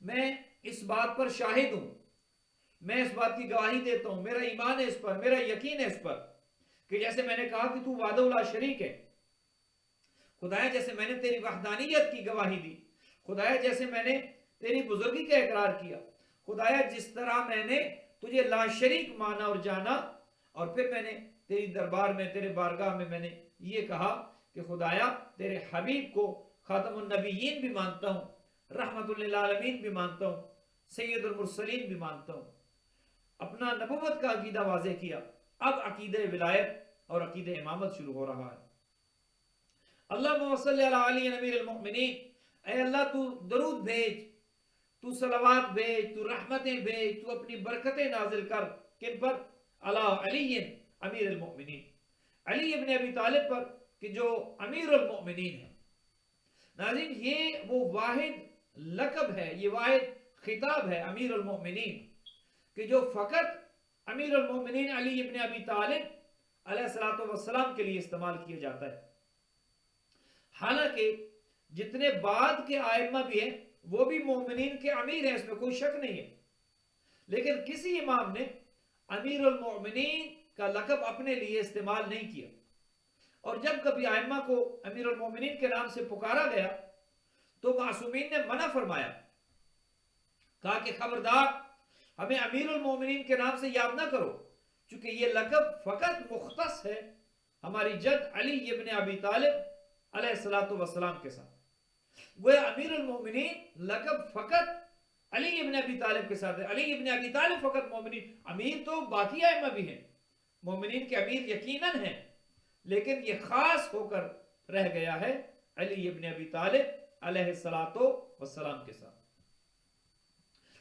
میں اس بات پر شاہد ہوں، میں اس بات کی گواہی دیتا ہوں، میرا ایمان ہے اس پر، میرا یقین ہے اس پر کہ جیسے میں نے کہا کہ تو وحدہ لا شریک ہے، خدایا جیسے میں نے تیری وحدانیت کی گواہی دی، خدایا جیسے میں نے تیری بزرگی کا اقرار کیا، خدایا جس طرح میں نے تجھے لا شریک مانا اور جانا، اور پھر میں نے تیری دربار میں، تیرے بارگاہ میں نے یہ کہا کہ خدایا تیرے حبیب کو خاتم النبیین بھی مانتا ہوں، رحمت للعالمین بھی مانتا ہوں، سید المرسلین بھی مانتا ہوں، اپنا نبوت کا عقیدہ واضح کیا۔ اب عقیدہ ولایت اور عقیدہ امامت شروع ہو رہا ہے۔ اللہم صلی علی علی امیر المؤمنین، اے اللہ تو درود بھیج، تو صلوات بھیج، تو رحمتیں بھیج، تو اپنی برکتیں نازل کر، کن پر؟ علی علی امیر المؤمنین، علی ابن ابی طالب پر کہ جو امیر المؤمنین ہے۔ ناظرین یہ وہ واحد لقب ہے، یہ واحد خطاب ہے امیر المؤمنین کہ جو فقط امیر المؤمنین علی ابن ابی طالب علیہ السلام کے لیے استعمال کیا جاتا ہے۔ حالانکہ جتنے بعد کے ائمہ بھی ہیں وہ بھی مومنین کے امیر ہیں، اس میں کوئی شک نہیں ہے، لیکن کسی امام نے امیر المؤمنین کا لقب اپنے لیے استعمال نہیں کیا، اور جب کبھی ائمہ کو امیر المؤمنین کے نام سے پکارا گیا تو معصومین نے منع فرمایا، کہا کہ خبردار ہمیں امیر المؤمنین کے نام سے یاد نہ کرو، چونکہ یہ لقب فقط مختص ہے ہماری جد علی ابن ابی طالب علیہ السلام کے ساتھ۔ وہ امیر المؤمنین لقب فقط علی ابن ابی طالب کے ساتھ ہے، علی ابن ابی طالب فقط مومنین، امیر تو باقی ائمہ بھی ہیں، مومنین کے امیر یقیناً ہیں، لیکن یہ خاص ہو کر رہ گیا ہے علی ابن ابی طالب علیہ السلام کے ساتھ۔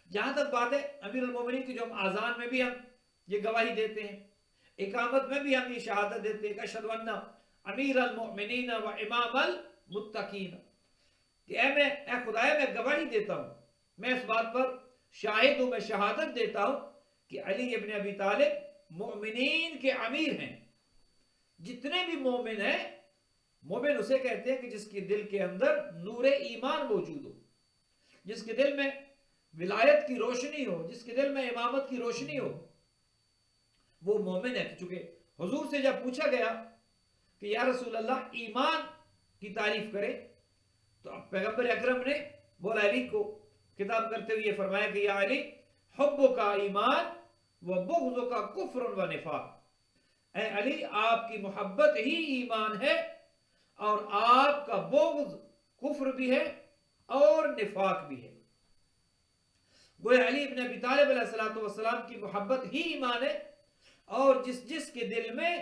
جہاں تک بات ہے امیر المومنین کی، جو ہم آذان میں بھی ہم یہ گواہی دیتے ہیں، اقامت میں بھی ہم یہ شہادت دیتے ہیں کہ اشہد ان امیر المؤمنین و امام المتقین، کہ اے خدایا میں گواہی دیتا ہوں، میں اس بات پر شاہد ہوں، میں شہادت دیتا ہوں کہ علی ابن ابی طالب مومنین کے امیر ہیں۔ جتنے بھی مومن ہیں، مومن اسے کہتے ہیں کہ جس کے دل کے اندر نور ایمان موجود ہو، جس کے دل میں ولایت کی روشنی ہو، جس کے دل میں امامت کی روشنی ہو، وہ مومن ہے۔ چونکہ حضور سے جب پوچھا گیا کہ یا رسول اللہ ایمان کی تعریف کرے، تو پیغمبر اکرم نے مولا علی کو خطاب کرتے ہوئے یہ فرمایا کہ یا علی حب کا ایمان و بغض کا کفر و نفاق، اے علی آپ کی محبت ہی ایمان ہے اور آپ کا بغض کفر بھی ہے اور نفاق بھی ہے۔ گویا علی ابن ابی طالب علیہ السلام کی محبت ہی ایمان ہے، اور جس کے دل میں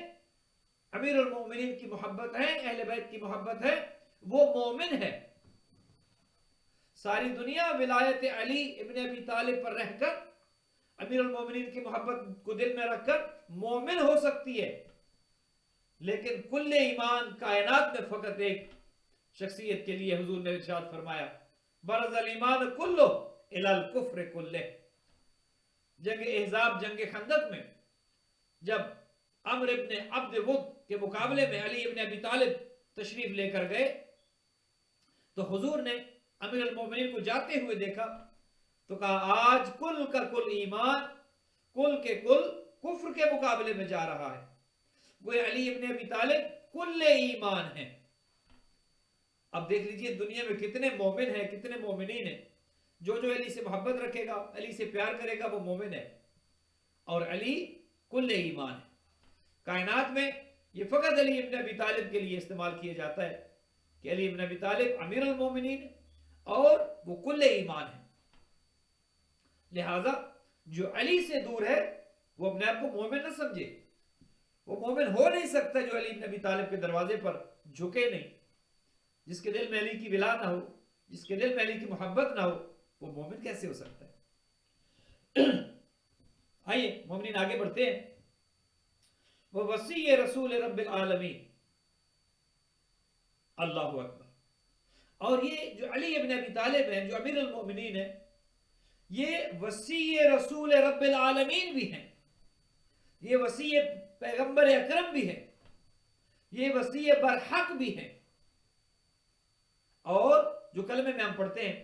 امیر المومنین کی محبت ہے، اہل بیت کی محبت ہے، وہ مومن ہے۔ ساری دنیا ولایت علی ابن ابی طالب پر رہ کر امیر المومنین کی محبت کو دل میں رکھ کر مومن ہو سکتی ہے، لیکن کل ایمان کائنات میں فقط ایک شخصیت کے لیے حضور نے ارشاد فرمایا برز الایمان کلہ الی الکفر کلہ۔ جنگ احزاب، جنگ خندق میں جب عمرو ابن عبد ود کے مقابلے میں علی ابن ابی طالب تشریف لے کر گئے تو حضور نے امیر المومنین کو جاتے ہوئے دیکھا تو کہا آج کل کا کل ایمان کل کے کل کفر کے مقابلے میں جا رہا ہے۔ وہ علی ابن ابی طالب کل ایمان ہے۔ اب دیکھ لیجئے دنیا میں کتنے مومن ہیں، کتنے مومنین ہیں۔ جو علی سے محبت رکھے گا، علی سے پیار کرے گا، وہ مومن ہے، اور علی کل ایمان ہے۔ کائنات میں یہ فقط علی ابن ابی طالب کے لیے استعمال کیا جاتا ہے کہ علی ابن ابی طالب امیر المومنین اور وہ کل ایمان ہے۔ لہذا جو علی سے دور ہے وہ اپنے آپ کو مومن نہ سمجھے، وہ مومن ہو نہیں سکتا جو علی ابن ابی طالب کے دروازے پر جھکے نہیں۔ جس کے دل میں علی کی ولا نہ ہو، جس کے دل میں علی کی محبت نہ ہو، وہ مومن کیسے ہو سکتا ہے؟ آئیے مومنین آگے بڑھتے ہیں۔ وہ وصی رسول رب العالمین، اللہ اکبر۔ اور یہ جو علی ابن ابی طالب ہیں، جو امیر المومنین ہیں، یہ وصی رسول رب العالمین بھی ہیں، یہ وصی پیغمبر اکرم بھی ہیں، یہ وصی برحق بھی ہیں۔ اور جو کلمے میں ہم پڑھتے ہیں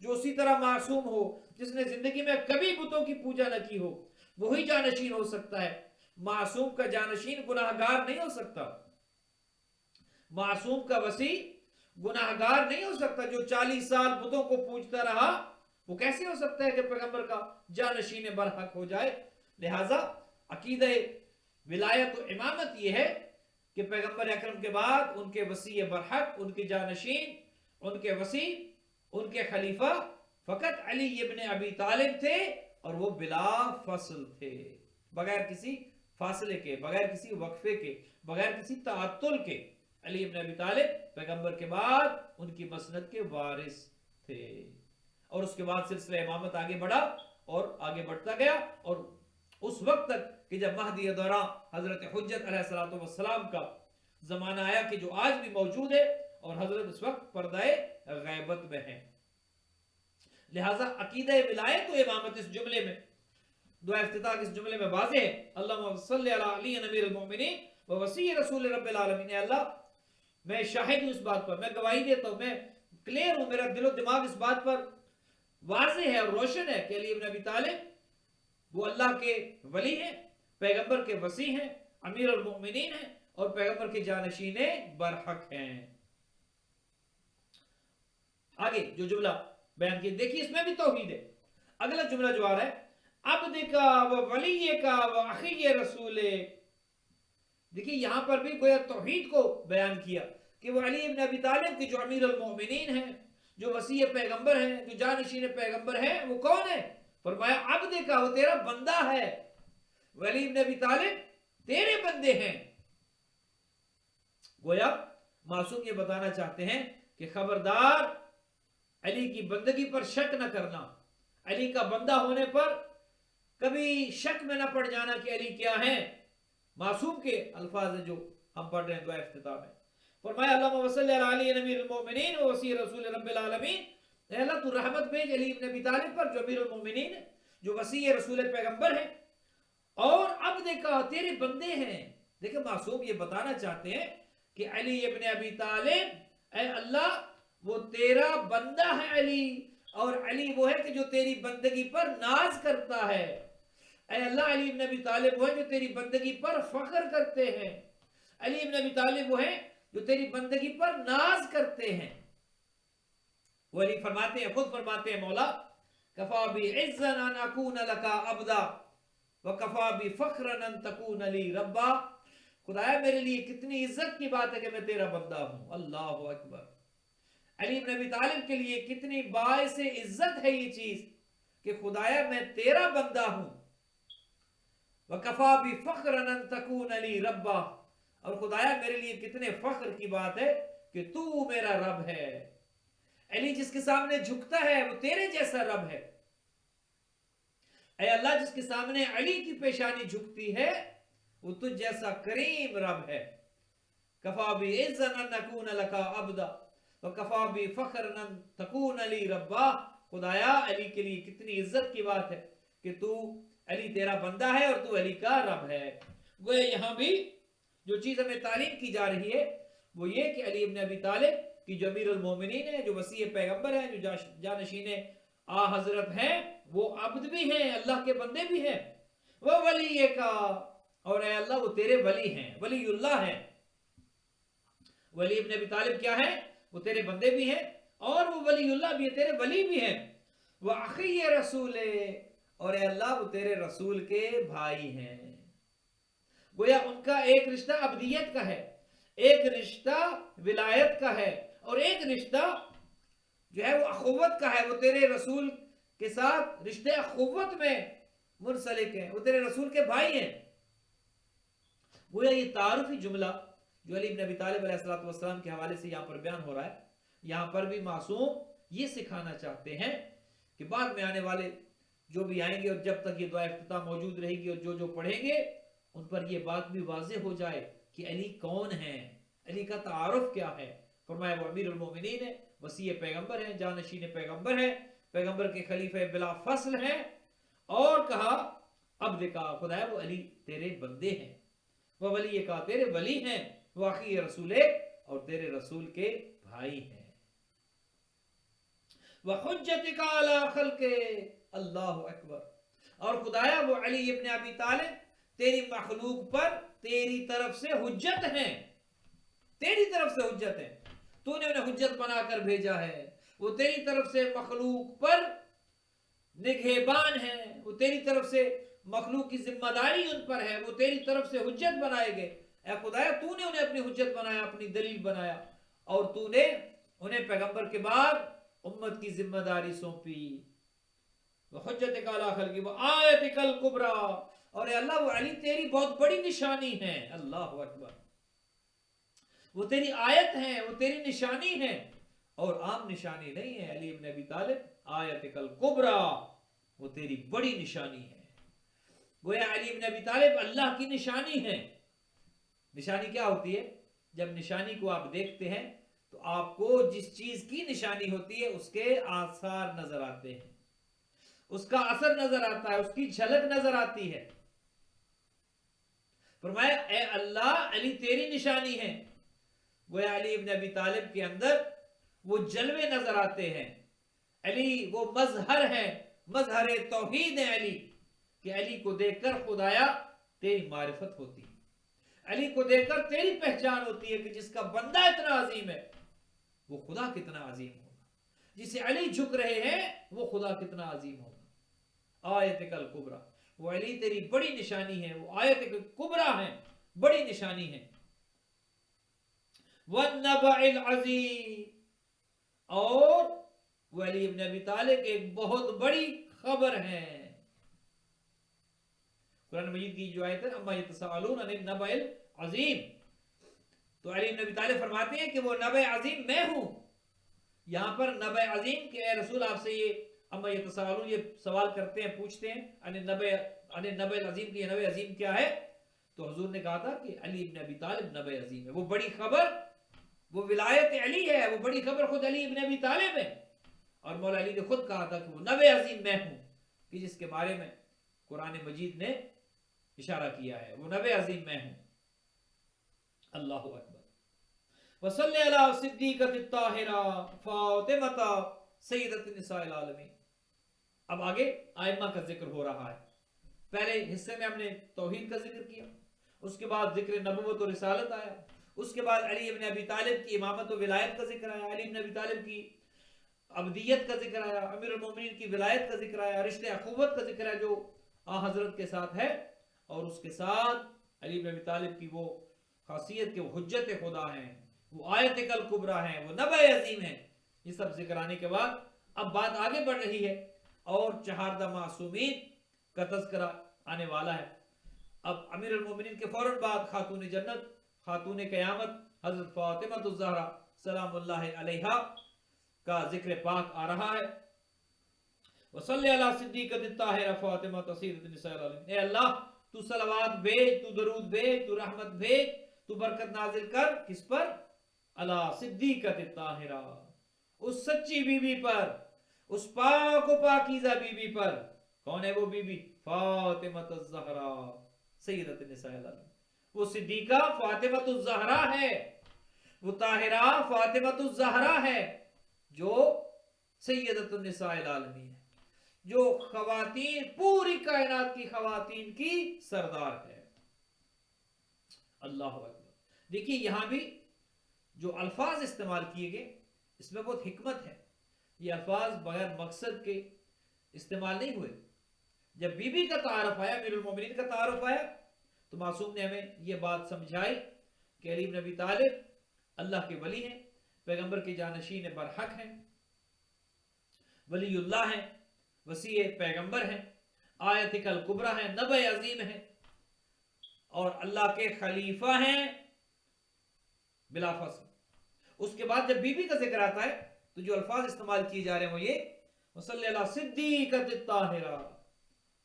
جو اسی طرح معصوم ہو، جس نے زندگی میں کبھی بتوں کی پوجا نہ کی ہو، وہی جانشین ہو سکتا ہے۔ معصوم کا جانشین گناہگار نہیں ہو سکتا، معصوم کا وصی گناہگار نہیں ہو سکتا۔ جو 40 سال بتوں کو پوجتا رہا وہ کیسے ہو سکتا ہے کہ پیغمبر کا جانشین برحق ہو جائے؟ لہٰذا عقیدہ ولایت و امامت یہ ہے کہ پیغمبر اکرم کے بعد ان کے وصی برحق، ان کے جانشین، ان کے وصی، ان کے خلیفہ فقط علی ابن ابی طالب تھے، اور وہ بلا فصل تھے، بغیر کسی فاصلے کے، بغیر کسی وقفے کے، بغیر کسی تعطل کے۔ علی ابن ابی طالب پیغمبر کے بعد ان کی مسند کے وارث تھے، اور اس کے بعد سلسلہ امامت آگے بڑھا اور آگے بڑھتا گیا، اور اس وقت تک کہ جب مہدی دورہ حضرت حجت علیہ السلام کا زمانہ آیا، کہ جو آج بھی موجود ہے، اور حضرت اس وقت پردہ غیبت میں ہیں۔ لہٰذا عقیدہ ولایت و امامت اس جملے میں، دعا افتتاح اس جملے میں واضح ہے۔ اللہم صلی علی علی امیر المؤمنین و وصی رسول رب العالمین۔ اے اللہ، میں شاہد ہوں اس بات پر، میں گواہی دیتا ہوں، میں کلیئر ہوں، میرا دل و دماغ اس بات پر واضح ہے اور روشن ہے کہ علی ابن ابی طالب وہ اللہ کے ولی ہیں، پیغمبر کے وصی ہیں، امیر المؤمنین ہیں، اور پیغمبر کے جانشین برحق ہیں۔ آگے جو جملہ بیان کیا دیکھیے، اس میں بھی توحید ہے۔ اگلا جملہ جو آ رہا ہے، عبد کا و ولی کا و اخی رسول، دیکھیے یہاں پر بھی گویا توحید کو بیان کیا کہ وہ علی ابن ابی طالب کی جو امیر المؤمنین ہیں، جو وصی پیغمبر ہیں، جو جانشین پیغمبر ہیں، وہ کون ہے؟ فرمایا عبد کا، وہ تیرا بندہ ہے، علی ابن ابی طالب تیرے بندے ہیں۔ گویا معصوم یہ بتانا چاہتے ہیں کہ خبردار علی کی بندگی پر شک نہ کرنا، علی کا بندہ ہونے پر کبھی شک میں نہ پڑ جانا کہ علی کیا ہیں۔ معصوم کے الفاظ جو ہم پڑھ رہے ہیں دعا افتتاح میں، فرمایا اللہم صلی علی امیر المؤمنین و وصی رسول رب العالمین۔ اے اللہ تو رحمت بھیج علی ابن ابی طالب پر، جو امیر المؤمنین ہے، جو وصی رسول پیغمبر ہیں، اور عبد کا، تیرے بندے ہیں۔ دیکھیں معصوم یہ بتانا چاہتے ہیں کہ علی ابن ابی طالب، اے اللہ وہ تیرا بندہ ہے علی، اور علی وہ ہے کہ جو تیری بندگی پر ناز کرتا ہے۔ اے اللہ علی ابن ابی طالب وہ ہے جو تیری بندگی پر فخر کرتے ہیں، علی ابن ابی طالب وہ ہے جو تیری بندگی پر ناز کرتے ہیں۔ وہ علی فرماتے ہیں، خود فرماتے ہیں مولا، کفا بی عزا ان اکون لکا عبدا وکفا بی فخرا ان تکون لی ربا۔ خدایا میرے لیے کتنی عزت کی بات ہے کہ میں تیرا بندہ ہوں۔ اللہ اکبر۔ علی ابن ابی طالب کے لیے کتنی باعث عزت ہے یہ چیز کہ خدایا میں تیرا بندہ ہوں، وَكَفَى بِفَخْرًا أَن تَكُونَ لِي رَبًّا، اور خدایا میرے لیے کتنے فخر کی بات ہے کہ تو میرا رب ہے۔ علی جس کے سامنے جھکتا ہے وہ تیرے جیسا رب ہے۔ اے اللہ جس کے سامنے علی کی پیشانی جھکتی ہے وہ تجھ جیسا کریم رب ہے۔ کفا بعزا ان نکون لکا عبدا وکفا بفخرا ان تکون لی ربا۔ خدایا علی کے لیے کتنی عزت کی بات ہے کہ تو علی تیرا بندہ ہے اور تو علی کا رب ہے۔ گویا یہاں بھی جو چیز ہمیں تعلیم کی جا رہی ہے وہ یہ کہ علی ابن ابی طالب کی جو امیر المومنین ہے، جو وصی پیغمبر ہیں، جو جانشین آ حضرت ہیں، وہ عبد بھی ہیں، اللہ کے بندے بھی ہیں۔ وہ ولی کا، اور اے اللہ وہ تیرے ولی ہیں، ولی اللہ ہیں۔ ولی ابن ابی طالب کیا ہے؟ وہ تیرے بندے بھی ہیں، اور وہ ولی اللہ بھی ہے، تیرے ولی بھی ہیں۔ وہ اخی رسول، اور اے اللہ وہ تیرے رسول کے بھائی ہیں۔ گویا ان کا ایک رشتہ عبدیت کا ہے، ایک رشتہ ولایت کا ہے، اور ایک رشتہ جو ہے وہ اخوت کا ہے۔ وہ تیرے رسول کے ساتھ رشتے اخوت میں منسلک ہیں، وہ تیرے رسول کے بھائی ہیں۔ گویا یہ تعارفی جملہ جو علی بن ابی طالب علیہ السلام کے حوالے سے یہاں پر بیان ہو رہا ہے، یہاں پر بھی معصوم یہ سکھانا چاہتے ہیں کہ بعد میں آنے والے جو بھی آئیں گے، اور جب تک یہ دعا افتتاح موجود رہے گی، اور جو پڑھیں گے ان پر یہ بات بھی واضح ہو جائے کہ علی کون ہے، علی کا تعارف کیا ہے۔ فرمایا وہ امیر المومنین ہے، وصی پیغمبر ہیں، جانشین پیغمبر ہیں، پیغمبر کے خلیفہ بلا فصل ہیں، اور کہا عبد کا، خدایا وہ علی تیرے بندے ہیں، وہ ولی کا، تیرے ولی ہیں، وہ اخی رسول، اور تیرے رسول کے بھائی ہیں۔ وحجتک علی خلق. اللہ اکبر. اور خدایا وہ علی ابن ابی طالب تیری مخلوق پر تیری طرف سے حجت ہیں، تیری طرف سے حجت ہیں، تو نے انہیں حجت بنا کر بھیجا ہے، وہ تیری طرف سے مخلوق پر نگہبان ہیں، وہ تیری طرف سے مخلوق کی ذمہ داری ان پر ہے، وہ تیری طرف سے حجت بنائے گئے. اے خدایا تو نے انہیں اپنی حجت بنایا، اپنی دلیل بنایا، اور تو نے انہیں پیغمبر کے بعد امت کی ذمہ داری سونپی. وحجتک علی خلقی وآیتک الکبریٰ. اور اے اللہ وہ علی تیری بہت بڑی نشانی ہے. اللہ اکبر. وہ تیری آیت ہیں، وہ تیری نشانی ہیں، اور عام نشانی نہیں ہے. علی ابن ابی طالب آیتک الکبریٰ، وہ تیری بڑی نشانی ہے. گویا علی ابن ابی طالب اللہ کی نشانی ہے. نشانی کیا ہوتی ہے؟ جب نشانی کو آپ دیکھتے ہیں تو آپ کو جس چیز کی نشانی ہوتی ہے اس کے آثار نظر آتے ہیں، اس کا اثر نظر آتا ہے، اس کی جھلک نظر آتی ہے. فرمایا اے اللہ علی تیری نشانی ہے. گویا علی ابن ابی طالب کے اندر وہ جلوے نظر آتے ہیں. علی وہ مظہر ہے، مظہر توحید ہے علی، کہ علی کو دیکھ کر خدایا تیری معرفت ہوتی ہے، علی کو دیکھ کر تیری پہچان ہوتی ہے کہ جس کا بندہ اتنا عظیم ہے وہ خدا کتنا عظیم ہوگا، جسے علی جھک رہے ہیں وہ خدا کتنا عظیم ہوگا. آیتک الکبریٰ، وہ علی تیری بڑی نشانی ہے، وہ آیتک کبریٰ ہیں، بڑی نشانی ہے. والنبع العظیم، اور وہ علی ابن ابی طالب ایک بہت بڑی خبر ہے. قرآن مجید کی جو آیت ہے اما یتساءلون عن النبع العظیم، تو علی ابن ابی طالب فرماتے ہیں کہ وہ نبع عظیم میں ہوں. یہاں پر نبع عظیم کہ اے رسول آپ سے یہ اما یتساءلون یہ سوال کرتے ہیں، پوچھتے ہیں عن النبع العظیم کہ یہ نبع عظیم کیا ہے، تو حضور نے کہا تھا کہ علی ابن ابی طالب نبع عظیم ہے. وہ بڑی خبر، وہ ولایت علی ہے، وہ بڑی خبر خود علی ابن ابی طالب ہے. اور مولا علی نے خود کہا تھا کہ وہ نبع عظیم میں ہوں، کہ جس کے بارے میں قرآن مجید نے اشارہ کیا ہے، وہ نبع عظیم میں ہوں. اللہ اکبر. وصلی علی صدیقۃ الطاہرہ فاطمۃ سیدۃ النساء العالمین. اب آگے ائمہ کا ذکر ہو رہا ہے. پہلے حصے میں ہم نے توحید کا ذکر کیا، اس کے بعد ذکر نبوت و رسالت آیا، اس کے بعد علی ابن ابی طالب کی امامت و ولایت کا ذکر آیا، علی ابن ابی طالب کی عبدیت کا ذکر آیا، امیر المومنین کی ولایت کا ذکر آیا، رشتے اخوت کا ذکر ہے جو حضرت کے ساتھ ہے، اور اس کے ساتھ علی ابن ابی طالب کی وہ خاصیت کہ وہ حجت خدا ہیں، وہ آیتک الکبریٰ ہیں، وہ نبع عظیم ہیں. یہ سب ذکر آنے کے بعد اب بات آگے بڑھ رہی ہے اور چہاردہ معصومین کا تذکرہ آنے والا ہے. اب امیر المومنین کے فوراً بعد خاتون جنت، خاتون قیامت حضرت فاطمہ الزہرا سلام اللہ علیہا کا ذکر پاک آ رہا ہے. وصلی علی صدیقۃ الطاہرہ فاطمہ سیدۃ النساء العالمین. اے اللہ تو صلوات بھیج، تو درود بھیج، تو رحمت بھیج، تو برکت نازل کر کس پر؟ علی صدیقۃ الطاہرہ، اس سچی بی بی پر، اس پاک و پاکیزہ بی بی پر. کون ہے وہ بی بی؟ فاطمہ الزہرا سیدۃ النساء العالمین. وہ صدیقہ فاطمہ الزہرا ہے، وہ طاہرہ فاطمہ الزہرا ہے جو سیدۃ النساء العالمین ہے، جو خواتین پوری کائنات کی خواتین کی سردار ہے. اللہ اکبر. دیکھیے یہاں بھی جو الفاظ استعمال کیے گئے اس میں بہت حکمت ہے. یہ الفاظ بغیر مقصد کے استعمال نہیں ہوئے. جب بی بی کا تعارف آیا، امیر المومنین کا تعارف آیا، تو معصوم نے ہمیں یہ بات سمجھائی کہ علی بن ابی طالب اللہ کے ولی ہیں، پیغمبر کے جانشین برحق ہیں، ولی اللہ ہیں، وسیع پیغمبر ہیں، آیتک الکبریٰ ہیں، نبع عظیم ہیں، اور اللہ کے خلیفہ ہیں بلا فصل. اس کے بعد جب بی بی کا ذکر آتا ہے تو جو الفاظ استعمال کیے جا رہے ہیں وہ یہ وصلی علی صدیقۃ الطاہرہ،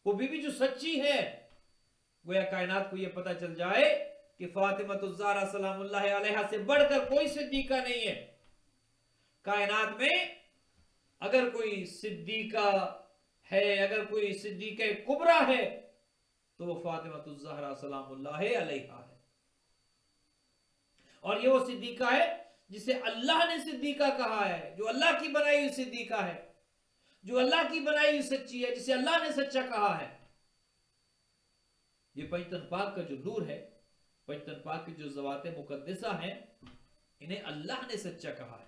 وہ بی بی جو سچی ہے. گویا کائنات کو یہ پتہ چل جائے کہ فاطمہ الزہرا سلام اللہ علیہا سے بڑھ کر کوئی صدیقہ نہیں ہے. کائنات میں اگر کوئی صدیقہ ہے، اگر کوئی صدیقہ کبریٰ ہے تو وہ فاطمہ الزہرا سلام اللہ علیہا ہے. اور یہ وہ صدیقہ ہے جسے اللہ نے صدیقہ کہا ہے، جو اللہ کی بنائی ہوئی صدیقہ ہے. جو اللہ کی بنائی ہوئی سچی ہے، جسے اللہ نے سچا کہا ہے. یہ پنجتن پاک کا جو نور ہے، پنجتن پاک کی جو ذوات مقدسہ ہیں، انہیں اللہ نے سچا کہا ہے.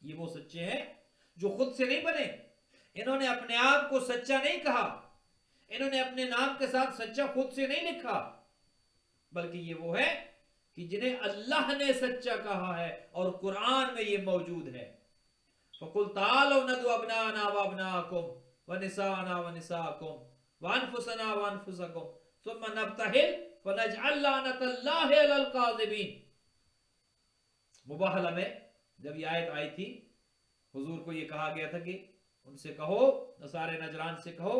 یہ وہ سچے ہیں جو خود سے نہیں بنے. انہوں نے اپنے آپ کو سچا نہیں کہا، انہوں نے اپنے نام کے ساتھ سچا خود سے نہیں لکھا، بلکہ یہ وہ ہے کہ جنہیں اللہ نے سچا کہا ہے اور قرآن میں یہ موجود ہے. فَقُلْ تَعَالَوْا نَدْعُ أَبْنَاءَنَا وَأَبْنَاءَكُمْ وَنِسَاءَنَا وَنِسَاءَكُمْ وَأَنفُسَنَا وَأَنفُسَكُمْ ثُمَّ نَبْتَهِلْ فَنَجْعَلْ لَعْنَةَ اللَّهِ عَلَى الْكَاذِبِينَ. مباہلہ میں جب یہ آیت آئی تھی، حضور کو یہ کہا گیا تھا کہ ان سے کہو، نصارے نجران سے کہو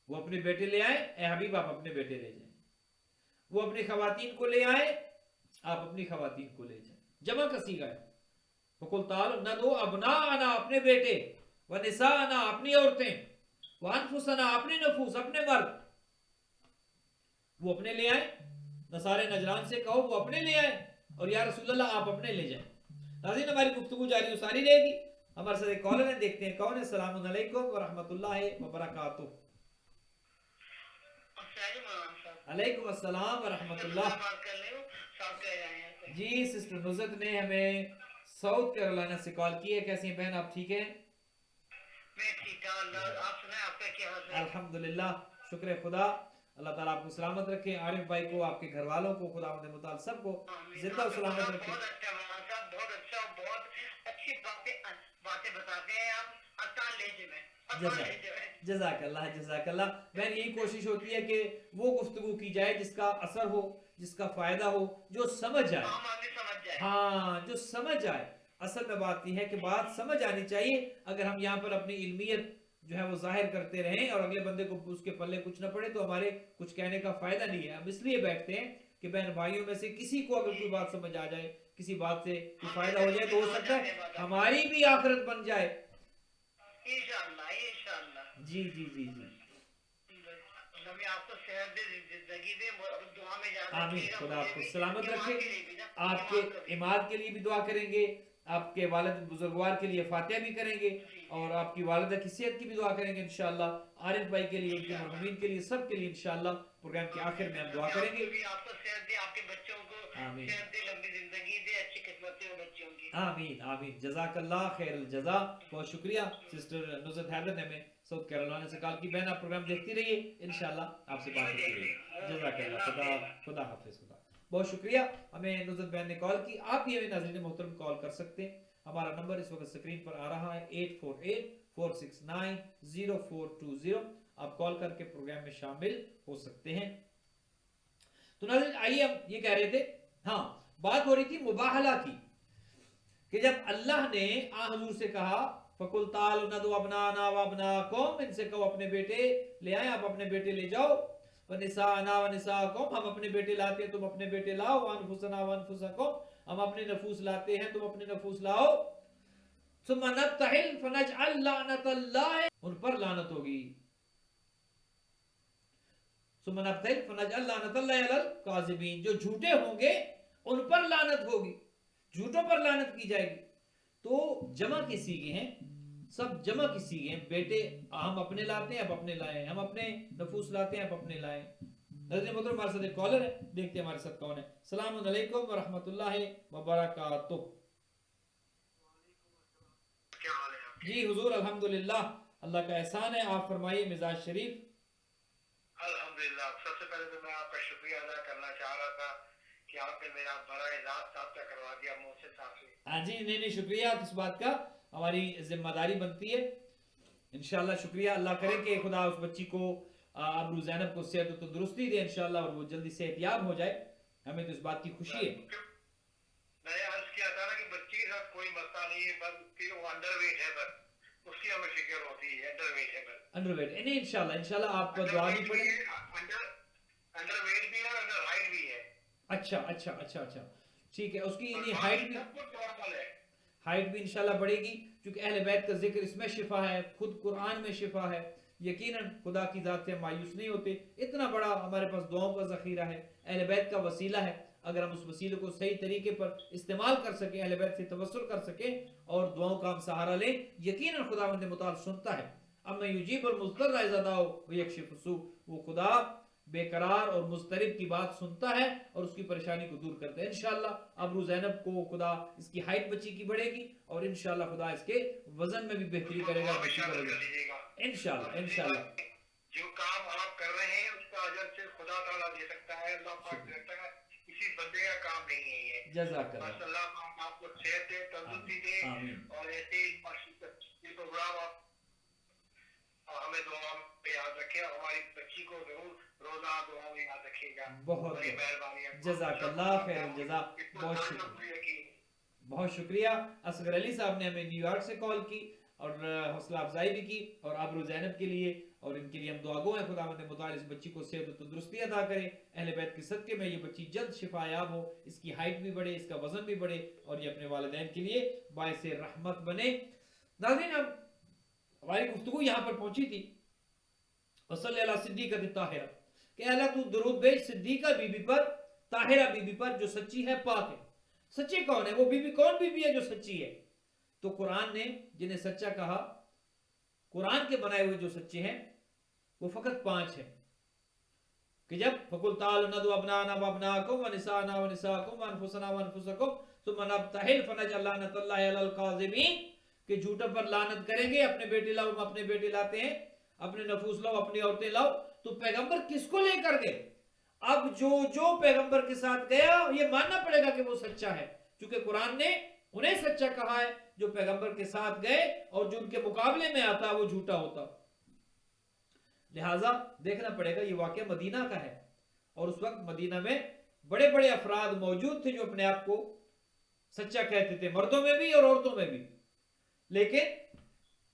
وہ اپنے بیٹے لے آئے. اے حبیب آپ اپنے بیٹے لے جائیں. وہ اپنی خواتین کو لے آئے، آپ اپنی خواتین کو لے جائیں. جمع کا صیغہ ہے. فَقُلْ تَعَالَوْا نَدْعُ أَبْنَاءَنَا اپنے بیٹے، وَنِسَاءَنَا اپنی عورتیں، وَأَنفُسَنَا اپنے نفوس، اپنے مرد. وہ اپنے لے آئے. نصارے نجران سے کہو وہ اپنے لے آئے، اور یا رسول اللہ آپ اپنے لے جائیں. ناظرین ہماری گفتگو جاری و ساری رہے گی. ہمارے ساتھ ایک کالر ہیں، دیکھتے ہیں کون ہے. السلام علیکم ورحمۃ اللہ وبرکاتہ. علیکم السلام ورحمۃ اللہ. جی سسٹر نصرت نے ہمیں ساؤتھ کیرولائنا سے کال کی ہے. کیسی ہیں بہن، آپ ٹھیک ہیں؟ میں ٹھیک ہوں، آپ سنائیں آپ کا کیا حال ہے؟ الحمدللہ، شکر خدا. اللہ تعالیٰ آپ کو سلامت رکھے. عارف بھائی کو، آپ کے گھر والوں کو، خداوند متعال سب کو زندہ و سلامت رکھے. بہت اچھا مولانا صاحب، بہت اچھا، بہت اچھی باتیں بتاتے ہیں آپ آسان لہجے میں. جزاک اللہ، جزاک اللہ. بہن یہی کوشش ہوتی ہے کہ وہ گفتگو کی جائے جس کا اثر ہو، جس کا فائدہ ہو، جو سمجھ آئے. ہاں، جو سمجھ آئے. اصل میں بات یہ ہے کہ بات سمجھ آنی چاہیے. اگر ہم یہاں پر اپنی علمیت جو ہے وہ ظاہر کرتے رہیں اور اگلے بندے کو اس کے پلے کچھ نہ پڑے تو ہمارے کچھ کہنے کا فائدہ نہیں ہے. ہم اس لیے بیٹھتے ہیں کہ بہن بھائیوں میں سے کسی کو اگر کوئی بات سمجھ آ جائے، کسی بات سے کوئی فائدہ ہو جائے، تو ہو سکتا ہے ہماری بھی آخرت بن جائے. انشاءاللہ انشاءاللہ. جی جی جی جی. ہمیں آپ کو صحت دے، زندگی دے، دعا میں یاد رکھیے گا. آمین. خدا آپ کو سلامت رکھے. آپ کے اماد کے لیے بھی دعا کریں گے، آپ کے والد بزرگوار کے لیے فاتحہ بھی کریں گے، اور آپ کی والدہ کی صحت کی بھی دعا کریں گے انشاءاللہ. عارف بھائی کے لیے، ان کے مرحومین کے لیے، سب کے لیے انشاءاللہ پروگرام کے آخر میں ہم دعا کریں گے. آپ کو صحت دے، آپ کے بچوں کو صحت دے، لمبی زندگی دے، اچھی قسمت دے بچوں کی. آمین آمین. جزاک اللہ خیر الجزا. بہت شکریہ. سسٹر نصرت حیدر نے ہمیں ساؤتھ کیرولائنا سے کال کی. بہن آپ پروگرام دیکھتی رہیے، انشاءاللہ آپ سے بات ہوتی رہے گی. جزاک اللہ. خدا حافظ. خدا. بہت شکریہ. ہمیں نصرت بہن نے کال کی. آپ بھی ہمیں ناظرین محترم کال کر سکتے ہیں. ہمارا نمبر اس وقت سکرین پر آ رہا ہے 8484690420. آپ کال کر کے پروگرام میں شامل ہو سکتے ہیں. تو ناظرین آئیے ہم یہ کہہ رہے تھے، ہاں بات ہو رہی تھی مباہلہ کی، کہ جب اللہ نے حضور سے کہا فَقُلْ تَعَالَوْا نَدْعُ أَبْنَاءَنَا وَأَبْنَاءَكُمْ، ان سے کہو اپنے بیٹے لے آئیں، آپ اپنے بیٹے لے جاؤ. وَنِسَاءَنَا وَنِسَاءَكُمْ، ہم اپنے بیٹے لاتے ہیں، تم اپنے بیٹے لاؤ. وَأَنفُسَنَا وَأَنفُسَكُمْ، ہم اپنے نفوس لاتے ہیں، تم اپنے نفوس لاؤ. ثُمَّ نَبْتَهِلْ فَنَجْعَلْ لَعْنَةَ اللَّهِ، ان پر لعنت ہوگی. ثُمَّ نَبْتَهِلْ فَنَجْعَلْ لَعْنَةَ اللَّهِ عَلَى الْكَاذِبِينَ، جو جھوٹے ہوں گے ان پر لعنت ہوگی، جھوٹوں پر لعنت کی جائے گی. تو جمع کی صیغے ہیں، سب جمع کی صیغے ہیں. بیٹے ہم اپنے لاتے ہیں، اب اپنے لائیں. ہم اپنے نفوس لاتے ہیں، اب اپنے لائیں. ناظرین محترم ہمارے ساتھ ایک کالر ہے، دیکھتے ہیں ہمارے ساتھ کون ہے. السلام علیکم ورحمۃ اللہ وبرکاتہ. جی حضور الحمدللہ، اللہ کا احسان ہے. آپ فرمائیے مزاج شریف. الحمدللہ. سب سے پہلے تو میں آپ کا شکریہ ادا کرنا چاہ رہا تھا کہ آپ نے میرا بڑا اعزاز ثابت کروا دیا محسن صاحب سے. ہاں جی، نہیں شکریہ. اس بات کا ہماری ذمہ داری بنتی ہے. انشاءاللہ شکریہ. اللہ کرے کہ خدا اس بچی کو، ابرو زینب کو صحت و تندرستی دے انشاءاللہ، اور وہ جلدی صحت یاب ہو جائے. ہمیں تو اس بات کی خوشی ہے. میں نے عرض کیا تھا نا کہ بچی کے ساتھ کوئی مسئلہ نہیں ہے، بس وہ انڈر ویٹ ہے، بس اس کی ہمیں فکر ہوتی ہے. انڈر ویٹ ہے، بس انڈر ویٹ نہیں. انشاءاللہ آپ کو دعا بھی پڑے. انڈر ویٹ بھی ہے، انڈر ہائٹ بھی ہے. اچھا ٹھیک ہے. اس کی ہائٹ بھی انشاءاللہ بڑھے گی، کیونکہ اہل بیت کا ذکر اس میں شفا ہے، خود قرآن میں شفا ہے. یقیناً خدا کی ذات سے ہم مایوس نہیں ہوتے. اتنا بڑا ہمارے پاس دعاؤں کا ذخیرہ ہے، اہل بیت کا وسیلہ ہے. اگر ہم اس وسیلے کو صحیح طریقے پر استعمال کر سکیں، اہل بیت سے توسل کر سکیں اور دعاؤں کا ہم سہارا لیں، یقیناً خداوند متعال سنتا ہے. اما یجیب المضطر اذا دعا ویکشف السوء، وہ خدا بے قرار اور مضطرب کی بات سنتا ہے اور اس کی پریشانی کو دور کرتا ہے. انشاءاللہ ابرو زینب کو خدا اس کی ہائٹ بچی کی بڑھے گی اور انشاءاللہ خدا اس کے وزن میں بھی بہتری کرے گا. انشاءاللہ انشاءاللہ جو کام آپ کر رہے ہیں اس کا اجر صرف خدا تعالیٰ دے سکتا ہے، اللہ پاک دے سکتا ہے، کسی بندے کا کام نہیں ہے یہ. جزاک بس اللہ. اللہ پاک آپ کو صحت دے، تندرستی دے، آمین. اور ایسے یہ پروگرام آپ ہمیں دعا میں یاد رکھے اور ہماری بچی کو ضرور روزہ دعا میں یاد رکھے گا. بہت بڑی مہربانی ہے. جزاک اللہ خیر الجزا. بہت شکریہ، بہت شکریہ. اصغر علی صاحب نے ہمیں نیو یارک سے کال کی اور حوصلہ افزائی بھی کی، اور ابرو زینب کے لیے اور ان کے لیے ہم دعا گو ہیں خداوند متعال اس بچی کو صحت و تندرستی عطا کرے. اہل بیت کے صدقے میں یہ بچی جلد شفا یاب ہو، اس کی ہائٹ بھی بڑھے، اس کا وزن بھی بڑھے اور یہ اپنے والدین کے لیے باعث رحمت بنے. ناظرین اب ہماری گفتگو یہاں پر پہنچی تھی وصلی اللہ صدیقہ طاہرہ کہ اللہ تو درود بھیج صدیقہ بی بی پر، طاہرہ بی بی پر جو سچی ہے، پاک ہے. سچی کون ہے؟ وہ بی بی کون بی بی ہے جو سچی ہے؟ تو قرآن نے جنہیں سچا کہا، قرآن کے بنائے ہوئے جو سچے ہیں وہ فقط 5 ہیں کہ جب فَقُلْ تَعَالُوا نَدْعُ أَبْنَاءَنَا وَأَبْنَاءَكُمْ وَنِسَاءَنَا وَنِسَاءَكُمْ وَأَنفُسَنَا وَأَنفُسَكُمْ ثُمَّ نَبْتَهِلْ فَنَجْعَلْ لَعْنَةَ اللَّهِ عَلَى الْكَاذِبِينَ کہ جھوٹوں پر لعنت کریں گے. اپنے بیٹے لاؤ، ہم اپنے بیٹے لاتے ہیں، اپنے نفوس لاؤ، اپنی عورتیں لاؤ. تو پیغمبر کس کو لے کر گئے؟ اب جو پیغمبر کے ساتھ گیا یہ ماننا پڑے گا کہ وہ سچا ہے، کیونکہ قرآن نے انہیں سچا کہا ہے. جو پیغمبر کے ساتھ گئے اور جو ان کے مقابلے میں آتا وہ جھوٹا ہوتا. لہٰذا دیکھنا پڑے گا. یہ واقعہ مدینہ کا ہے اور اس وقت مدینہ میں بڑے بڑے افراد موجود تھے جو اپنے آپ کو سچا کہتے تھے، مردوں میں بھی اور عورتوں میں بھی. لیکن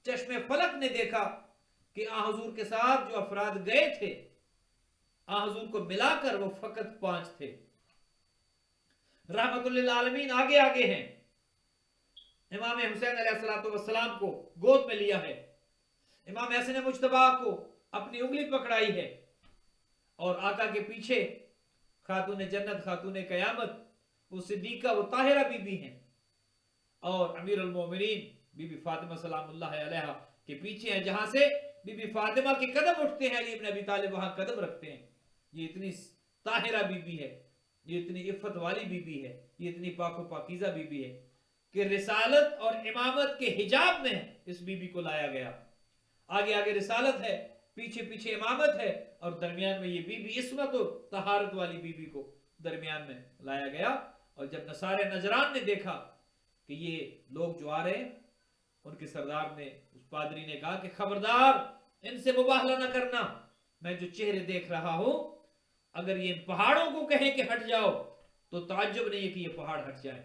چشم فلک نے دیکھا کہ آن حضور کے ساتھ جو افراد گئے تھے، آن حضور کو ملا کر وہ فقط 5 تھے. رحمت للعالمین آگے آگے ہیں. امام حسین علیہ السلام کو گود میں لیا ہے، امام حسن مجتبیٰ کو اپنی انگلی پکڑائی ہے، اور آقا کے پیچھے خاتون جنت، خاتون قیامت، وہ صدیقہ، وہ طاہرہ بی بی ہیں، اور امیر المومنین بی بی فاطمہ سلام اللہ علیہا کے پیچھے ہیں، جہاں سے بی بی فاطمہ کے قدم اٹھتے ہیں. علی بن ابی طالب وہاں قدم رکھتے ہیں. یہ اتنی طاہرہ بی بی ہے، یہ اتنی عفت والی بی بی ہے، یہ اتنی پاک و پاکیزہ بی بی ہے کہ رسالت اور امامت کے حجاب میں اس بی بی کو لایا گیا. آگے آگے رسالت ہے، پیچھے پیچھے امامت ہے، اور درمیان میں یہ بی بی عصمت و طہارت والی بی بی کو درمیان میں لایا گیا. اور جب نصارے نجران نے دیکھا کہ یہ لوگ جو آ رہے ہیں، ان کے سردار نے، اس پادری نے کہا کہ خبردار ان سے مباہلہ نہ کرنا. میں جو چہرے دیکھ رہا ہوں، اگر یہ ان پہاڑوں کو کہیں کہ ہٹ جاؤ تو تعجب نہیں ہے کہ یہ پہاڑ ہٹ جائیں.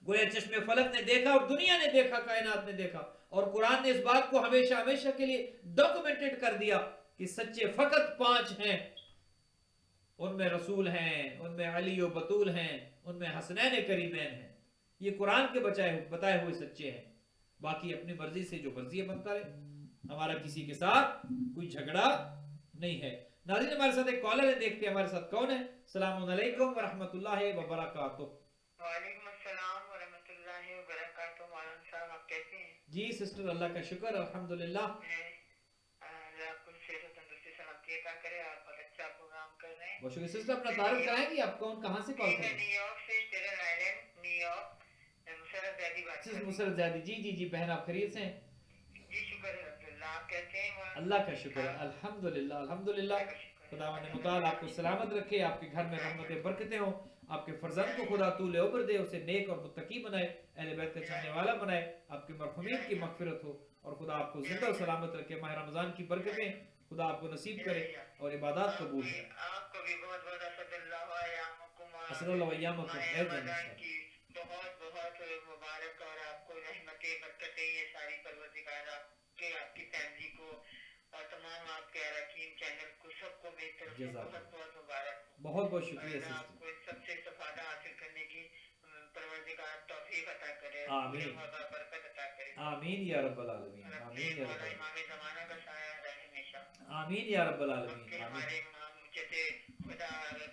گویا چشم فلک نے دیکھا اور دنیا نے دیکھا، کائنات نے دیکھا، اور قرآن نے اس بات کو ہمیشہ ہمیشہ کے لیے ڈاکومنٹڈ کر دیا کہ سچے فقط 5 ہیں. ان میں رسول ہیں، ان میں علی و بطول ہیں، ان میں حسنین کریمین ہیں. یہ قرآن کے بتائے ہوئے سچے ہیں. باقی اپنی مرضی سے جو مرضی بنتا رہے، ہمارا کسی کے ساتھ کوئی جھگڑا نہیں ہے. ناظرین ہمارے ساتھ ایک کالر ہے، دیکھتے ہیں ہمارے ساتھ کون ہے. السلام علیکم ورحمۃ اللہ وبرکاتہ. وعلیکم السلام ورحمۃ اللہ وبرکاتہ. مولانا صاحب آپ کیسے ہیں؟ جی سسٹر، اللہ کا شکر الحمدللہ. اللہ آپ کو صحت و تندرستی سلامتی عطا کرے. آپ بہت اچھا پروگرام کر رہے ہیں. بہت شکریہ سسٹر. اپنا تعارف کرائیں گی آپ کون، کہاں سے کال کر رہے ہیں؟ نیو یارک سے، اسٹیٹن آئلینڈ، نیو یارک. مسرت زیدی بات کر رہی ہوں. مسرت زیدی. جی جی جی بہن، آپ خیریت سے ہیں؟ جی شکر الحمدللہ. آپ کیسے ہیں مولانا؟ اللہ کا شکر ہے الحمدللہ الحمدللہ. خداوند متعال آپ کو سلامت رکھے، آپ کے گھر میں رحمتیں برکتیں ہوں، آپ کے فرزند کو خدا طول عمر دے، اسے نیک اور متقی بنائے، اہل بیت کا چاہنے والا بنائے، آپ کے مرحومین کی مغفرت ہو، اور خدا آپ کو زندہ و سلامت رکھے. ماہ رمضان کی برکتیں خدا آپ کو نصیب کرے اور عبادات قبول کرے. آپ کو بھی بہت بہت اسد اللہ ایامکم. اسد اللہ ایامکم. ماہ رمضان کی بہت بہت مبارک، اور آپ کو رحمتیں برکتیں یہ ساری پروردگار آپ کی فیملی کو اور تمام آپ کے اراکین چینل کو، سب کو میری طرف سے بہت بہت مبارک. بہت بہت شکریہ آپ سسٹر. کو ان سب سے استفادہ حاصل کرنے کی پروردگار توفیق عطا کرے، آمین. برکت عطا کرے. آمین یا رب العالمین. آمین یا رب العالمین. امام زمانہ کا سایہ رہے ہمیشہ. آمین یا رب العالمین. ہمارے امام جیسے خدا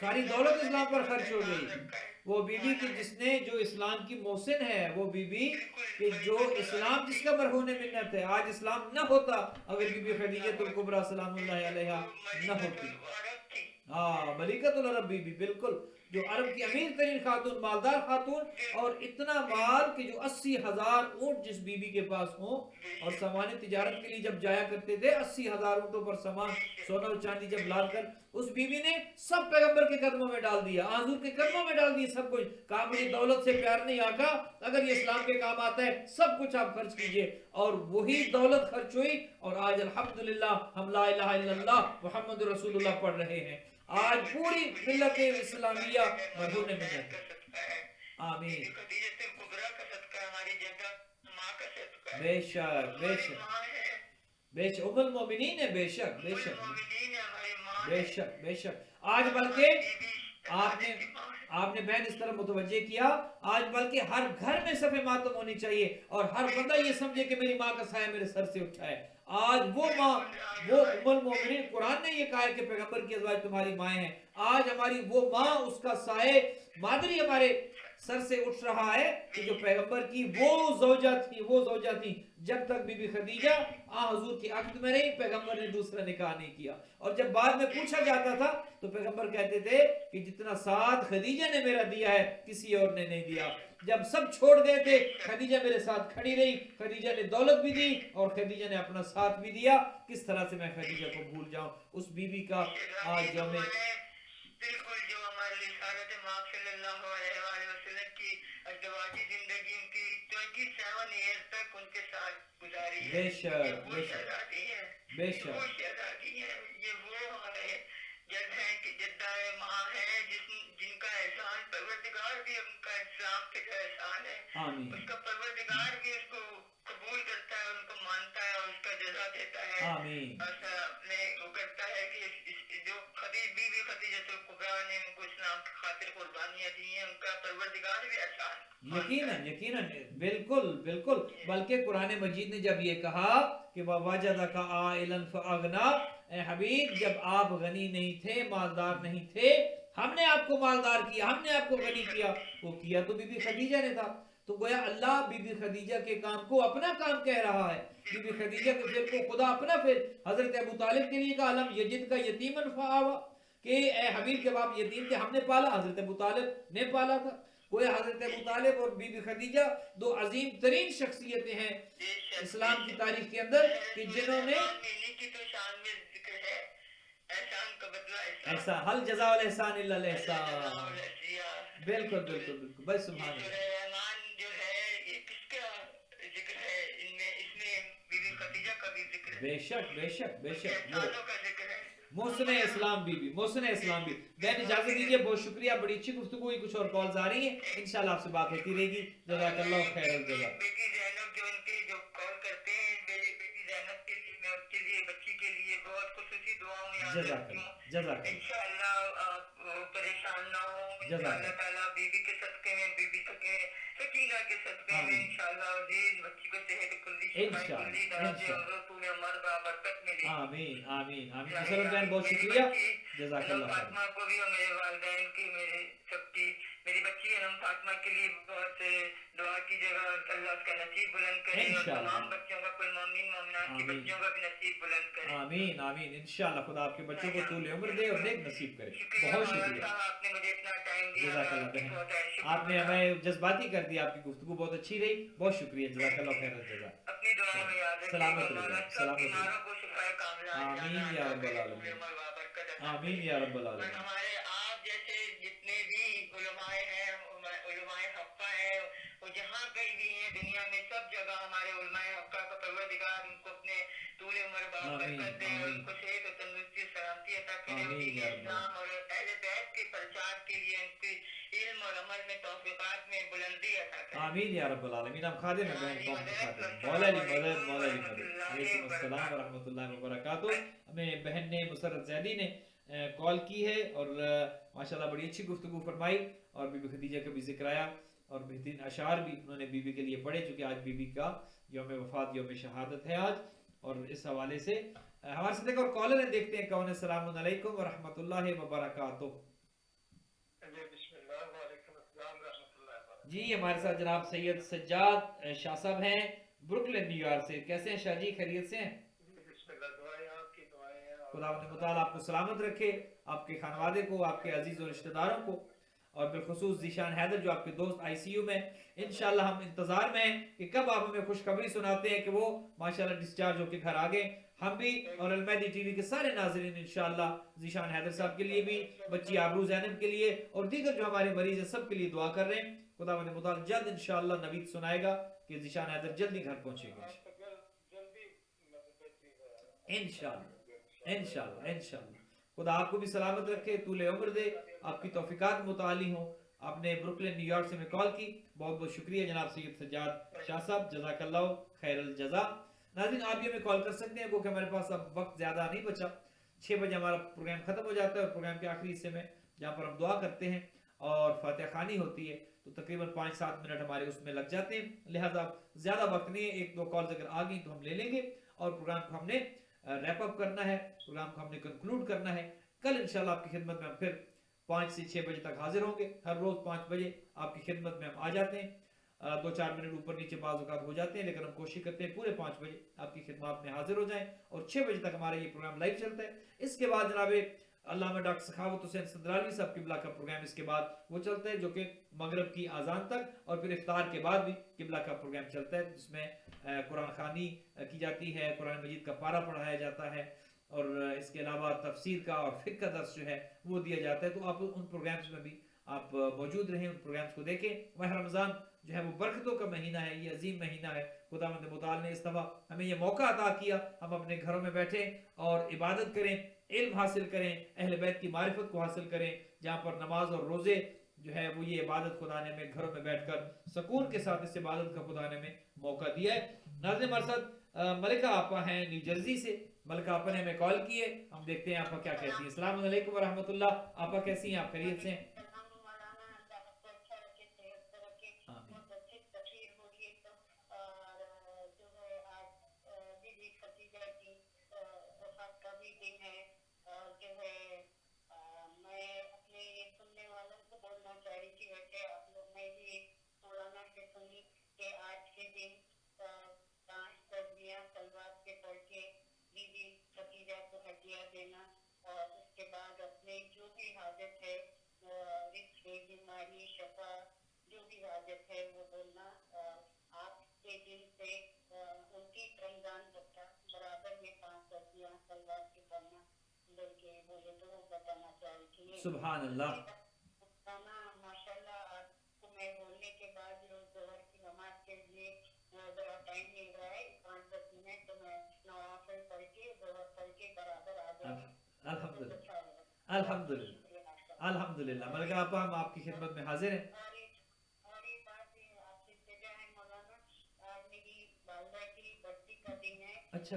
ساری دولت اسلام پر خرچ ہو گئی. وہ بیوی کی جس نے جو اسلام کی محسن ہے, وہ بیوی کہ جو اسلام جس کا مرہون منت ہے. آج اسلام نہ ہوتا اگر بی بی خدیجہ الکبریٰ سلام اللہ علیہا نہ ہوتی. ہاں, ملکۃ العرب بی بی, بالکل, جو عرب کی امیر ترین خاتون, مالدار خاتون, اور اتنا مال کہ جو 80,000 اونٹ جس بی بی کے پاس ہوں, اور سامان تجارت کے لیے جب جایا کرتے تھے 80,000 اونٹوں پر سامان سونا و چاندی جب لاد کر, اس بی بی نے سب پیغمبر کے قدموں میں ڈال دیا, حضور کے قدموں میں ڈال دیا سب کچھ. کہا مجھے دولت سے پیار نہیں آقا, اگر یہ اسلام کے کام آتا ہے سب کچھ آپ خرچ کیجئے. اور وہی دولت خرچ ہوئی, اور آج الحمدللہ ہم لا الہ الا اللہ محمد رسول اللہ پڑھ رہے ہیں. آج پوری ملت اسلامیہ مرہون منت ہے. آمین. بے شک, بے شک, بے شک, ام المومنین ہے, بے شک, بے شک, بے شک, بے شک. آج بلکہ آپ نے بہن اس طرح متوجہ کیا, آج بلکہ ہر گھر میں صف ماتم ہونی چاہیے, اور ہر بندہ یہ سمجھے کہ میری ماں کا سایہ میرے سر سے اٹھا ہے. آج وہ ماں, وہ ام المومنین, قرآن نے یہ کہا ہے کہ پیغمبر کی ازواج تمہاری مائیں ہیں. آج ہماری وہ ماں, اس کا سایہ مادری ہمارے سر سے اٹھ رہا ہے کہ جو پیغمبر کی وہ زوجہ تھی. جب تک بی بی خدیجہ حضور کی عقد میں رہی, پیغمبر نے دوسرا نکاح نہیں کیا. اور جب بعد میں پوچھا جاتا تھا تو پیغمبر کہتے تھے کہ جتنا ساتھ خدیجہ نے میرا دیا ہے کسی اور نے نہیں دیا. جب سب چھوڑ گئے تھے خدیجہ میرے ساتھ کھڑی رہی, خدیجہ نے دولت بھی دی اور خدیجہ نے اپنا ساتھ بھی دیا. کس طرح سے میں خدیجہ کو بھول جاؤں. اس بی بی کا آج جو میں بالکل جو ہمارے رسالت مآب صلی اللہ علیہ وآلہ وسلم کی ازدواجی زندگی ان کی 27 ایئر تک ان کے ساتھ گزاری ہے. بے شک, وہ شہزادی ہے, بے شک, وہ شہزادی ہے, یہ وہ ہمارے جد ہے کہ جدہ ماں ہے جن کا احسان پروردگار بھی ان کا اسلام کے جو احسان ہے, آمین, اس کا پروردگار بھی اس کو قبول کرتا ہے, ان کو مانتا ہے اور اس کا جزا دیتا ہے. آمین. ایسا اپنے وہ کرتا ہے کہ جو بی بی خدیجہ الکبریٰ نے ان کو اسلام کی خاطر قربانیاں دی ہیں, ان کا پروردگار بھی احسان. یقیناً, یقیناً, بالکل, بالکل. بلکہ قرآن مجید نے جب یہ کہا کہ وَوَجَدَكَ عَائِلًا فَأَغْنَىٰ, اے حبیب جب آپ غنی نہیں تھے, مالدار نہیں تھے, ہم نے آپ کو مالدار کیا, ہم نے آپ کو غنی کیا. وہ کیا تو بی بی خدیجہ نے تھا. تو گویا اللہ بی بی خدیجہ کے کام کو اپنا کام کہہ رہا ہے, بی بی خدیجہ کے فعل کو خدا اپنا فعل. حضرت ابو طالب کے لیے کہا لم یجد کا یتیمن فآوا, کہ اے حبیب جب آپ یتیم تھے ہم نے پالا, حضرت ابو طالب نے پالا تھا. گویا حضرت ابو طالب اور بی بی خدیجہ دو عظیم ترین شخصیتیں ہیں اسلام کی تاریخ کے اندر کہ جنہوں نے ایسا حل جزاء الاحسان الا الاحسان. بالکل, بالکل, بالکل, بھائی سبحان اللہ. بے شک, بے شک, بے شک, محسن اسلام بی بی, محسن اسلام بی. بہن اجازت دیجیے, بہت شکریہ, بڑی اچھی گفتگو ہوئی, کچھ اور کالز آ رہی ہیں, انشاءاللہ آپ سے بات ہوتی رہے گی. جزاک اللہ خیر الجزا. بیٹی زینب جو ان کے جو کال کرتے ہیں, میری بیٹی زینب کے لیے, میں اس کے لیے, بچی کے لیے بہت خصوصی دعاؤں میں یاد رکھتی ہوں. جزاک اللہ, انشاءاللہ آپ پریشان نہ ہوں. انشاءاللہ تعالیٰ بیوی کے صدقے میں, بیوی سکینہ کے صدقے میں انشاءاللہ عزیز بچی کو صحت کلی, شفا کلی, درجے اور طول عمر برکت ملے. آمین, آمین, آمین. مسرت بہن بہت شکریہ, جزاک اللہ خیر. فاطمہ کو بھی اور میرے والدین کی, میرے سب کی, میری بچی انم فاطمہ کے لیے بہت دعا کیجیے گا, اللہ اس کا نصیب بلند کرے, اور تمام بچوں کا, کوئی مومن مومنات کی بچوں کا بھی نصیب بلند کرے. آمین, آمین. انشاءاللہ خدا آپ کے بچوں کو طول عمر دے اور نیک نصیب کرے. بہت شکریہ, آپ نے مجھے اتنا ٹائم دیا, جزاک اللہ بہن, آپ نے ہمیں جذباتی کر دیا, آپ کی گفتگو بہت اچھی رہی, بہت شکریہ, جزاک اللہ خیر الجزا. اپنی دعاؤں میں یاد رکھیے, سلامت رہیے, سلامت رہیے. کو شفا کاملہ آمین یا رب العالمین, آمین یا رب العالمین. ہمارے آپ جیسے جتنے بھی علماء ہیں, علماء حقہ ہیں, وہ جہاں کہیں بھی ہیں دنیا میں, سب جگہ ہمارے علماء حقہ کا پروردگار ان کو اپنے طول عمر برکت دے, اور ان کو صحت و تندرستی سلامتی عطا کرے, اور دین اسلام اور اہل بیت کے پرچار کے لیے ان کے علم اور عمل میں توفیقات میں بلندی عطا کرے. آمین یا رب العالمین. ہم خادم ہیں, بہن قوم کے خادم, مولا علی مدد, مولا علی مدد. علیکم السلام ورحمۃ اللہ وبرکاتہ. ہمیں بہن نے مسرت زیدی نے کال کی ہے اور ماشاءاللہ بڑی اچھی گفتگو فرمائی, اور بی بی خدیجہ کا بھی ذکر آیا, اور بہترین اشعار بھی انہوں نے بی بی کے لیے پڑھے, چونکہ آج بی بی کا یوم وفات, یوم شہادت ہے آج. اور اس حوالے سے ہمارے ساتھ ایک اور کالر ہیں, دیکھتے ہیں کون ہے. السلام علیکم ورحمۃ اللہ وبرکاتہ. جی ہمارے ساتھ جناب سید سجاد شاہ صاحب ہیں بروکلن نیو یارک سے. کیسے ہیں شاہ جی؟ خیریت سے ہیں؟ بسم اللہ، دعائیں آپ کی دعائیں ہیں. خدا متعال آپ کو سلامت رکھے، آپ کے خانوادے کو، آپ کے عزیز و رشتہ داروں کو، اور بالخصوص ذیشان حیدر جو آپ کے دوست آئی سی یو میں. انشاءاللہ ہم انتظار میں ہیں کہ کب آپ ہمیں خوشخبری سناتے ہیں کہ وہ ماشاءاللہ ڈسچارج ہو کے گھر آ گئے. ہم بھی اور المہدی ٹی وی کے سارے ناظرین انشاءاللہ ذیشان حیدر صاحب کے لیے بھی، بچی آبرو زینب کے لیے اور دیگر جو ہمارے مریض ہیں سب کے لیے دعا کر رہے ہیں. خدا متعال جلد انشاءاللہ نوید سنائے گا کہ ذیشان حیدر جلدی گھر پہنچے گا انشاءاللہ. انشاءاللہ خدا آپ کو بھی سلامت رکھے، طول عمر دے، آپ کی توفیقات متعالی ہوں. آپ نے بروکلن نیو یارک سے میں کال کی، بہت بہت شکریہ جناب سید سجاد شاہ صاحب، جزاک اللہ خیر الجزا. ناظرین آپ بھی ہمیں کال کر سکتے ہیں کیونکہ ہمارے پاس اب وقت زیادہ نہیں بچا. 6 بجے ہمارا پروگرام ختم ہو جاتا ہے اور پروگرام کے آخری حصے میں جہاں پر ہم دعا کرتے ہیں اور فاتحہ خوانی ہوتی ہے تو تقریباً 5-7 منٹ ہمارے اس میں لگ جاتے ہیں. لہٰذا زیادہ وقت نہیں ہے، 1-2 کالز اگر آ گئی تو ہم لے لیں گے اور پروگرام کو ہم نے ریپ اپ کرنا ہے، پروگرام کو ہم نے کنکلوڈ کرنا ہے. کل انشاءاللہ آپ کی خدمت میں ہم پھر 5 سے 6 بجے تک حاضر ہوں گے. ہر روز 5 بجے آپ کی خدمت میں ہم آ جاتے ہیں. 2-4 منٹ اوپر نیچے بعض اوقات ہو جاتے ہیں لیکن ہم کوشش کرتے ہیں پورے 5 بجے آپ کی خدمات میں حاضر ہو جائیں اور 6 بجے تک ہمارا یہ پروگرام لائیو چلتا ہے. اس کے بعد جناب علامہ ڈاکٹر سخاوت حسین صدراوی صاحب قبلہ کا پروگرام اس کے بعد وہ چلتا ہے جو کہ مغرب کی اذان تک اور پھر افطار کے بعد بھی قبلہ کا پروگرام چلتا ہے جس میں قرآن خوانی کی جاتی ہے، قرآن مجید کا پارہ پڑھایا جاتا ہے اور اس کے علاوہ تفسیر کا اور فقہ کا درس جو ہے وہ دیا جاتا ہے. تو آپ ان پروگرامز میں بھی آپ موجود رہیں، ان پروگرامز کو دیکھیں. ماہ رمضان جو ہے وہ برکتوں کا مہینہ ہے، یہ عظیم مہینہ ہے. خداوند متعال نے اس دفعہ ہمیں یہ موقع عطا کیا ہم اپنے گھروں میں بیٹھیں اور عبادت کریں، علم حاصل کریں، اہل بیت کی معرفت کو حاصل کریں، جہاں پر نماز اور روزے جو ہے وہ یہ عبادت خدا نے ہمیں گھروں میں بیٹھ کر سکون کے ساتھ اس عبادت کا خدا نے ہمیں موقع دیا ہے. ناظرین ہمارے ساتھ ملکہ آپا ہیں نیو جرسی سے. ملکہ آپا نے ہمیں کال کی ہے، ہم دیکھتے ہیں آپا کیا کہتی ہیں. السلام علیکم ورحمۃ اللہ. آپا کیسی ہیں؟ آپ خیریت سے ہیں؟ سبحان اللہ. الحمدللہ ملکہ آپا ہم آپ کی خدمت میں حاضر ہیں. اچھا اچھا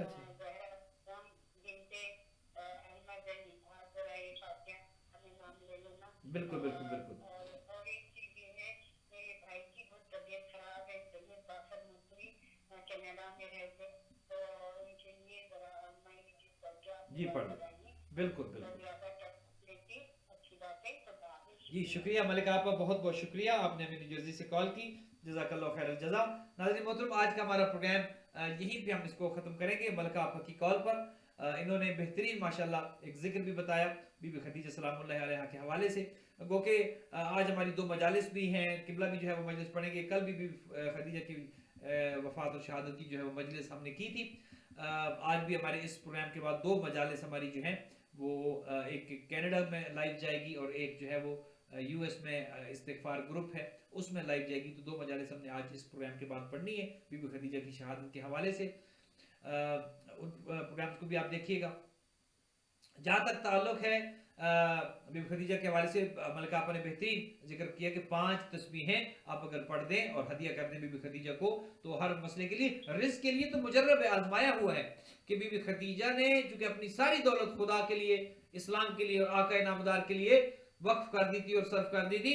بالکل بالکل بالکل. جی پڑھ بالکل بالکل. جی شکریہ ملکہ آپا، بہت بہت شکریہ، آپ نے ہمیں نیو جرسی سے کال کی، جزاک اللہ خیر الجزا. ناظرین محترم آج کا ہمارا پروگرام یہیں پہ ہم اس کو ختم کریں گے ملکہ آپا کی کال پر. انہوں نے بہترین ماشاءاللہ ایک ذکر بھی بتایا بی بی خدیجہ سلام اللہ علیہا کے حوالے سے. گو کہ آج ہماری 2 مجالس بھی ہیں، قبلہ بھی جو ہے وہ مجلس پڑھیں گے. کل بھی خدیجہ کی وفات اور شہادت کی جو ہے وہ مجلس ہم نے کی تھی. آج بھی ہمارے اس پروگرام کے بعد 2 مجالس ہماری جو ہیں وہ ایک کینیڈا میں لائیو جائے گی اور ایک جو ہے وہ یو ایس میں استغفار گروپ ہے اس میں لائیو جائے گی. تو 2 مجالس ہم نے آج اس پروگرام کے بعد پڑھنی ہے بی بی خدیجہ کی شہادت کے حوالے سے. ان پروگرامز کو بھی آپ دیکھیے گا. جہاں تک تعلق ہے بی بی خدیجہ کے حوالے سے ملکہ آپا نے بہترین ذکر کیا کہ 5 تسبیحیں آپ اگر پڑھ دیں اور ہدیہ کر دیں بی بی خدیجہ کو تو ہر مسئلے کے لیے، رزق کے لیے تو مجرب آزمایا ہوا ہے کہ بی بی خدیجہ نے چونکہ اپنی ساری دولت خدا کے لیے، اسلام کے لیے اور آقا نامدار کے لیے وقف کر دی تھی اور صرف کر دی تھی.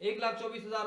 1,24,000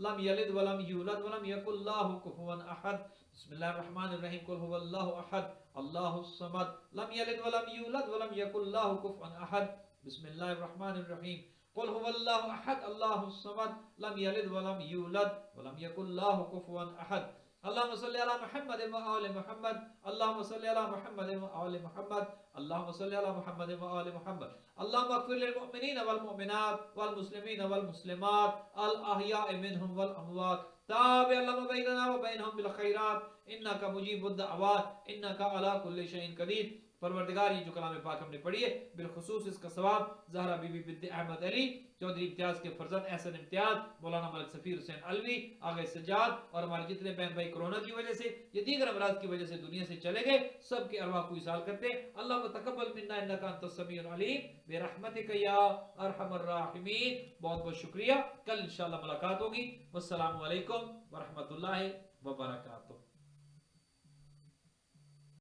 لم يلد ولم يولد ولم يكن له كفوا أحد بسم الله الرحمن الرحيم قل هو الله أحد الله الصمد لم يلد ولم يولد ولم يكن له كفوا أحد بسم الله الرحمن الرحيم قل هو الله أحد الله الصمد لم يلد ولم يولد ولم يكن له كفوا أحد اللهم صل على محمد وآل محمد اللهم صل على محمد وآل محمد اللهم صل على محمد وآل محمد اللهم اغفر للمؤمنين والمؤمنات والمسلمين والمسلمات الأحياء منهم والأموات تابع اللهم بيننا وبينهم بالخيرات إنك مجيب الدعوات إنك على كل شيء قدير پروردگار یہ جو کلام پاک ہم نے پڑھی ہے بالخصوص اس کا ثواب زہرا بی بی بنت احمد علی چودھری امتیاز کے فرزند احسن امتیاز مولانا ملک سفیر حسین علوی آغا سجاد اور ہمارے جتنے بہن بھائی کرونا کی وجہ سے یا دیگر امراض کی وجہ سے دنیا سے چلے گئے سب کے ارواح کو ایصال کرتے ہیں اللہم تقبل منا انک انت السمیع العلیم برحمتک یا ارحم الراحمین بہت بہت شکریہ کل انشاءاللہ ملاقات ہوگی والسلام علیکم ورحمۃ اللہ وبرکاتہ